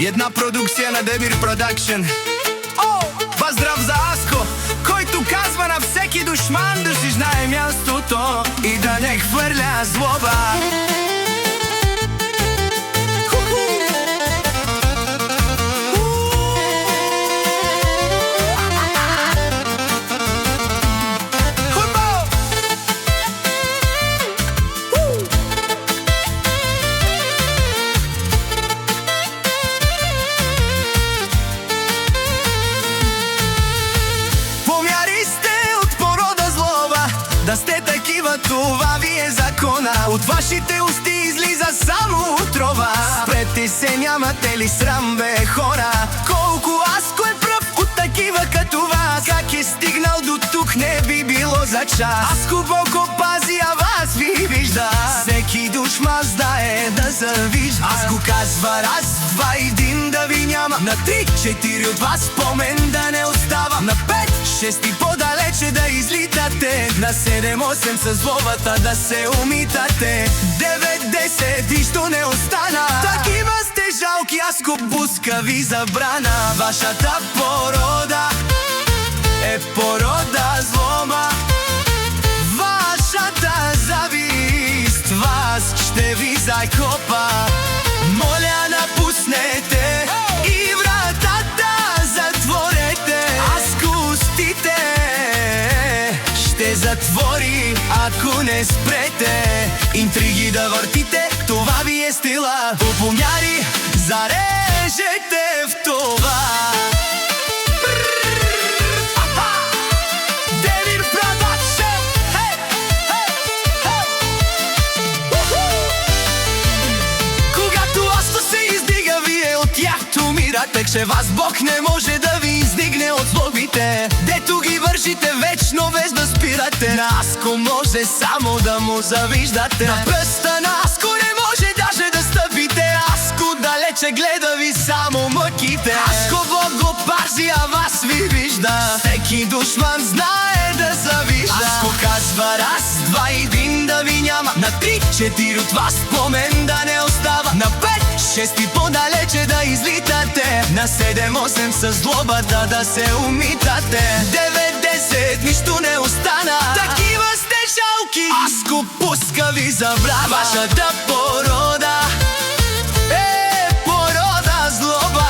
Една продукция на Дебир Продакшн. Поздрав за Аско, който казва на всеки душман да си знае мястото и да не хвърля злоба. Да сте такива, това ви е закона. От вашите усти излиза само отрова. Спрете се, нямате ли срам, бе, хора? Колко Аско е пръв от такива като вас. Как е стигнал до тук, не би било за час. Аско Бог го пази, а вас ви вижда. Всеки душман знае да завижда. Аско казва раз, два, един да ви няма. На 3-4 от вас спомен да не остава. На 5-6 и по-далече да излитате. На 7-8 с злобата да се умитате. 9-10 нищо не остана. Такива сте жалки, Аско пуска ви забрана. Вашата порода е порода злоба. Вашата завист вас ще ви закопа. Моля, напуснете и вратата затворете. Аско устите ще затвори, ако не спрете. Интриги да въртите, това ви е стила. Попомяри, зарежете в това. Дебир Продакшн. Когато Аско се издига, вие от тях умирате. Че вас Бог не може да ви издигне от злобите, дето ги вършите вечно без да спирате. На Аско може само да му завиждате. На пръста на Аско не може даже да стъпите. Аско далече гледа, ви само мъките. Аско Бог го пази, а вас ви вижда. Всеки душман знае да завижда. Аско казва раз, два, един да ви няма. На 3-4 от вас спомен да не остава. На 5-6 и по-далече да излитате. На 7-8 с злобата да се умитате. 9-10 нищо не остана. Такива сте жалки, Аско пуска ви забрана. Вашата порода е порода злоба.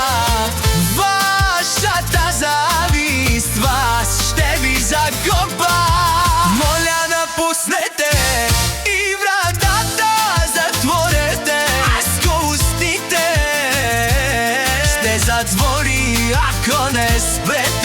Вашата завист вас ще ви закопа. Моля, напуснете и вратата затворете. Аско устите ще затвори, ако не спрете.